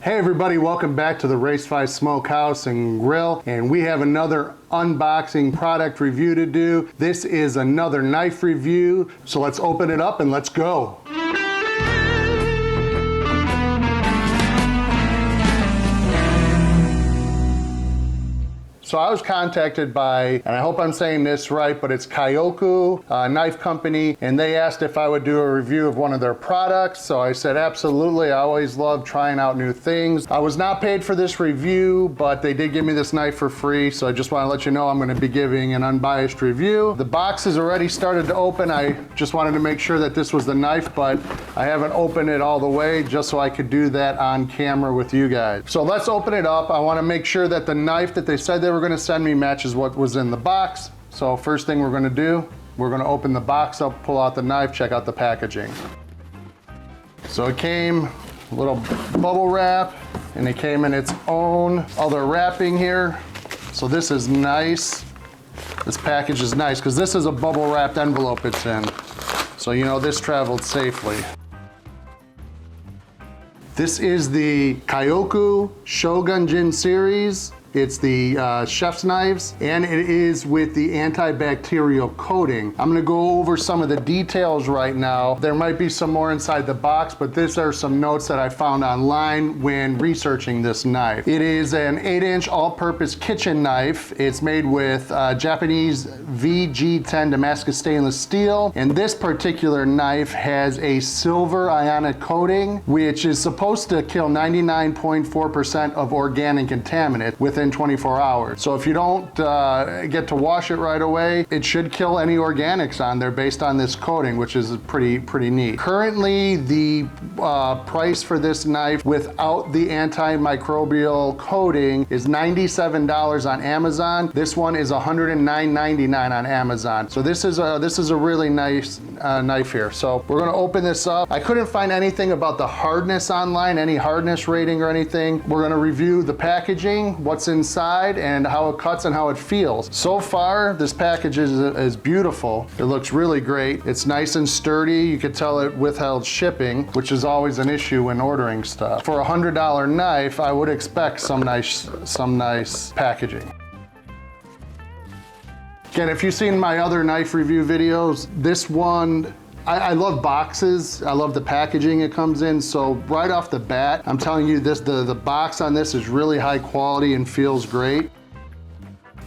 Hey everybody, welcome back to the Race 5 Smokehouse and Grill, and we have another unboxing product review to do. This is another knife review, so let's open it up and let's go. So I was contacted by, and I hope I'm saying this right, but it's Kyoku Knife Company, and they asked if I would do a review of one of their products. So I said absolutely. I always love trying out new things. I was not paid for this review, but they did give me this knife for free. So I just want to let you know I'm going to be giving an unbiased review. The box has already started to open. I just wanted to make sure that this was the knife, but I haven't opened it all the way just so I could do that on camera with you guys. So let's open it up. I want to make sure that the knife that they said they were going to send me matches what was in the box. So first thing we're going to do, we're going to open the box up, pull out the knife, check out the packaging. So it came a little bubble wrap, and it came in its own other wrapping here. So this is nice. This package is nice because this is a bubble wrapped envelope it's in. So you know this traveled safely. This is the Kyoku Shogun Gin Series. It's the chef's knives, and it is with the antibacterial coating. I'm gonna go over some of the details right now. There might be some more inside the box, but these are some notes that I found online when researching this knife. It is an 8-inch all-purpose kitchen knife. It's made with Japanese VG10 Damascus stainless steel, and this particular knife has a silver ionic coating, which is supposed to kill 99.4% of organic contaminant within 24 hours. So if you don't get to wash it right away, it should kill any organics on there based on this coating, which is pretty neat. Currently, the price for this knife without the antimicrobial coating is $97 on Amazon. This one is $109.99 on Amazon. So this is a really nice knife here. So we're gonna open this up. I couldn't find anything about the hardness online, any hardness rating or anything. We're gonna review the packaging, what's inside, and how it cuts and how it feels. So far, this package is beautiful. It looks really great. It's nice and sturdy. You can tell it withheld shipping, which is always an issue when ordering stuff. For a $100 knife, I would expect some nice packaging. Again, if you've seen my other knife review videos, this one, I love boxes. I love the packaging it comes in. So right off the bat, I'm telling you this, the box on this is really high quality and feels great.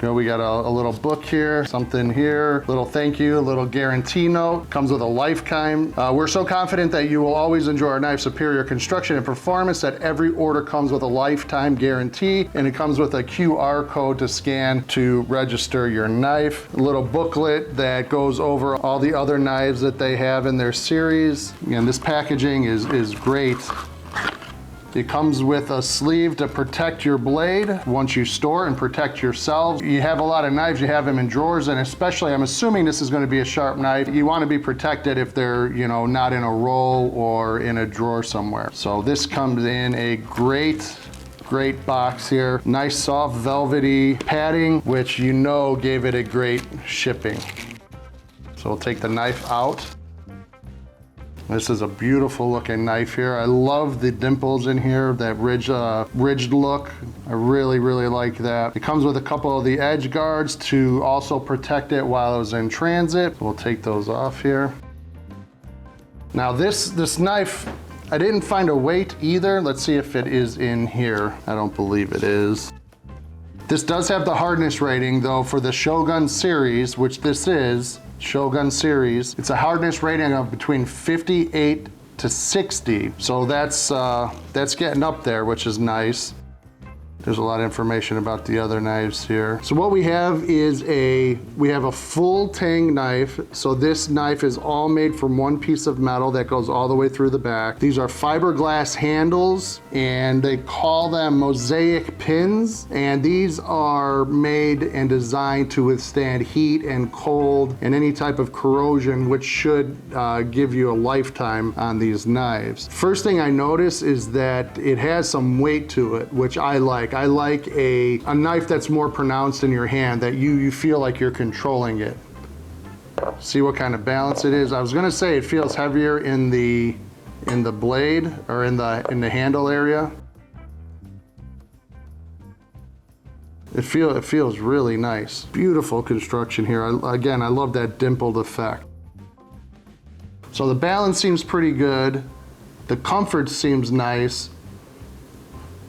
You know, we got a little book here, something here, little thank you, a little guarantee note. Comes with a lifetime. We're so confident that you will always enjoy our knife's superior construction and performance that every order comes with a lifetime guarantee, and it comes with a QR code to scan to register your knife. A little booklet that goes over all the other knives that they have in their series. And this packaging is great. It comes with a sleeve to protect your blade once you store and protect yourselves. You have a lot of knives, you have them in drawers, and especially, I'm assuming this is going to be a sharp knife. You want to be protected if they're, you know, not in a roll or in a drawer somewhere. So this comes in a great box here. Nice soft velvety padding, which you know gave it a great shipping. So we'll take the knife out. This is a beautiful looking knife here. I love the dimples in here, that ridged look. I really like that. It comes with a couple of the edge guards to also protect it while it was in transit. We'll take those off here. Now this knife, I didn't find a weight either. Let's see if it is in here. I don't believe it is. This does have the hardness rating though for the Shogun series, which this is. Shogun series. It's a hardness rating of between 58 to 60. So that's getting up there, which is nice. There's a lot of information about the other knives here. So what we have is we have a full tang knife. So this knife is all made from one piece of metal that goes all the way through the back. These are fiberglass handles, and they call them mosaic pins. And these are made and designed to withstand heat and cold and any type of corrosion, which should give you a lifetime on these knives. First thing I notice is that it has some weight to it, which I like. I like a knife that's more pronounced in your hand, that you feel like you're controlling it. See what kind of balance it is. I was gonna say it feels heavier in the blade or in the handle area. It feels really nice. Beautiful construction here. Again, I love that dimpled effect. So the balance seems pretty good. The comfort seems nice.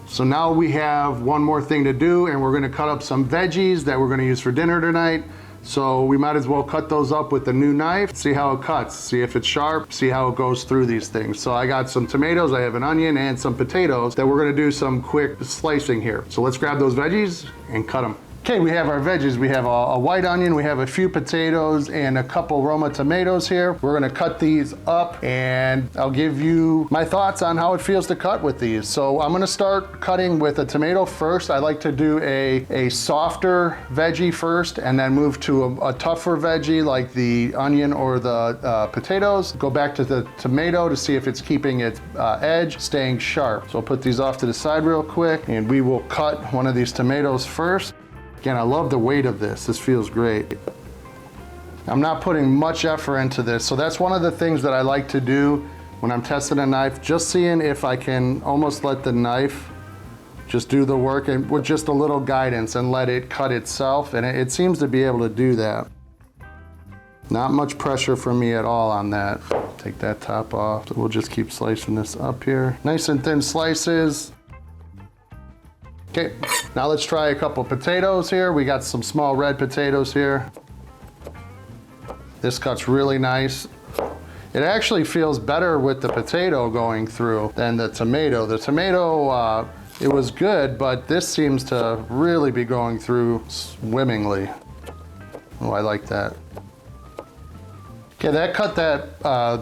So now we have one more thing to do, and we're gonna cut up some veggies that we're gonna use for dinner tonight. So we might as well cut those up with the new knife, see how it cuts, see if it's sharp, see how it goes through these things. So I got some tomatoes, I have an onion and some potatoes that we're gonna do some quick slicing here. So let's grab those veggies and cut them. Okay, we have our veggies. We have a white onion, we have a few potatoes, and a couple Roma tomatoes here. We're gonna cut these up, and I'll give you my thoughts on how it feels to cut with these. So I'm gonna start cutting with a tomato first. I like to do a softer veggie first, and then move to a tougher veggie like the onion or the potatoes. Go back to the tomato to see if it's keeping its edge, staying sharp. So I'll put these off to the side real quick, and we will cut one of these tomatoes first. Again, I love the weight of this. This feels great. I'm not putting much effort into this, so that's one of the things that I like to do when I'm testing a knife, just seeing if I can almost let the knife just do the work and with just a little guidance and let it cut itself, and it seems to be able to do that. Not much pressure from me at all on that. Take that top off. So we'll just keep slicing this up here. Nice and thin slices. Okay, now let's try a couple potatoes here. We got some small red potatoes here. This cuts really nice. It actually feels better with the potato going through than the tomato. The tomato, it was good, but this seems to really be going through swimmingly. Oh, I like that. Okay, that cut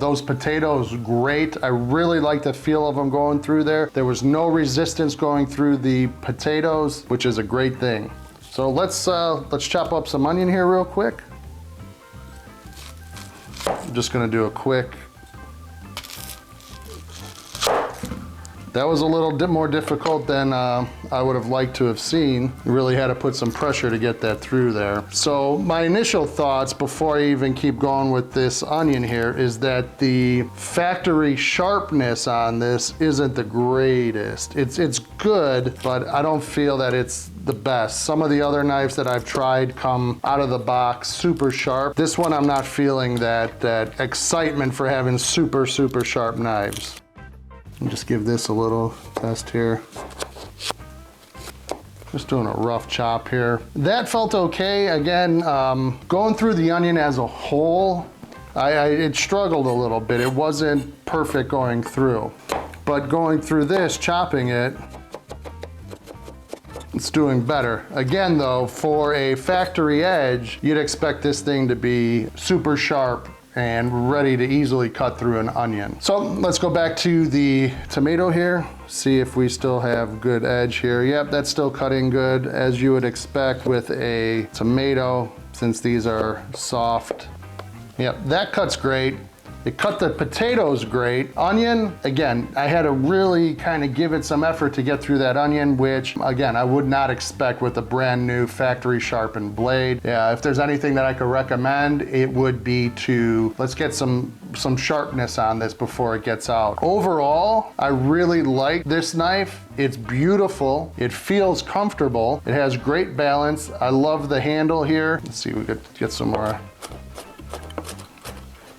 those potatoes great. I really like the feel of them going through there. There was no resistance going through the potatoes, which is a great thing. So let's chop up some onion here real quick. I'm just gonna do a quick. That was a little bit more difficult than I would have liked to have seen. You really had to put some pressure to get that through there. So my initial thoughts before I even keep going with this onion here is that the factory sharpness on this isn't the greatest. It's good, but I don't feel that it's the best. Some of the other knives that I've tried come out of the box super sharp. This one I'm not feeling that excitement for having super sharp knives. Just give this a little test here. Just doing a rough chop here. That felt okay. Again, going through the onion as a whole, it struggled a little bit. It wasn't perfect going through. But going through this, chopping it, it's doing better. Again though, for a factory edge, you'd expect this thing to be super sharp and ready to easily cut through an onion. So let's go back to the tomato here, see if we still have good edge here. Yep, that's still cutting good, as you would expect with a tomato, since these are soft. Yep, that cuts great. It cut the potatoes great. Onion, again, I had to really kind of give it some effort to get through that onion, which again, I would not expect with a brand new factory sharpened blade. Yeah, if there's anything that I could recommend, it would be to, let's get some sharpness on this before it gets out. Overall, I really like this knife. It's beautiful. It feels comfortable. It has great balance. I love the handle here. Let's see, we could get some more.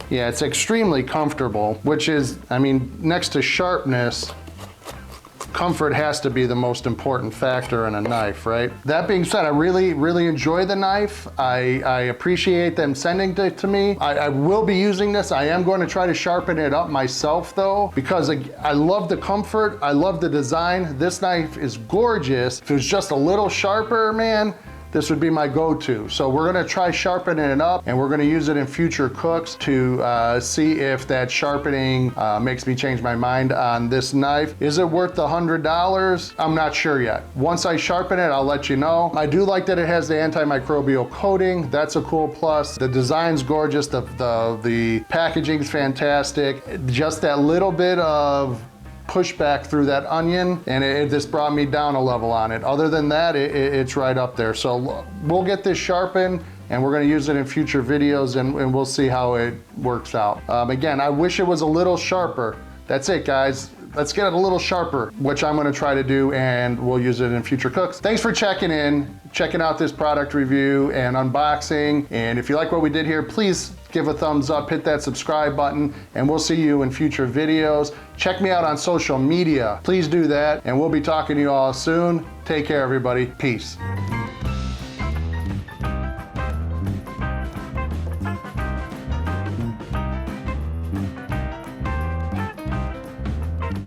Yeah, it's extremely comfortable, which is, I mean, next to sharpness, comfort has to be the most important factor in a knife, right? That being said, I really enjoy the knife. I appreciate them sending it to me. I will be using this. I am going to try to sharpen it up myself though, because I love the comfort. I love the design. This knife is gorgeous. If it was just a little sharper, man, this would be my go-to. So we're gonna try sharpening it up, and we're gonna use it in future cooks to see if that sharpening makes me change my mind on this knife. Is it worth the $100? I'm not sure yet. Once I sharpen it, I'll let you know. I do like that it has the antimicrobial coating. That's a cool plus. The design's gorgeous. The packaging's fantastic. Just that little bit of pushback through that onion, and it just brought me down a level on it. Other than that, it's right up there. So we'll get this sharpened, and we're gonna use it in future videos, and we'll see how it works out. Again, I wish it was a little sharper. That's it, guys. let's get it a little sharper, which I'm gonna try to do, and we'll use it in future cooks. Thanks for checking out this product review and unboxing. And if you like what we did here, please give a thumbs up, hit that subscribe button, and we'll see you in future videos. Check me out on social media. Please do that, and we'll be talking to you all soon. Take care, everybody. Peace.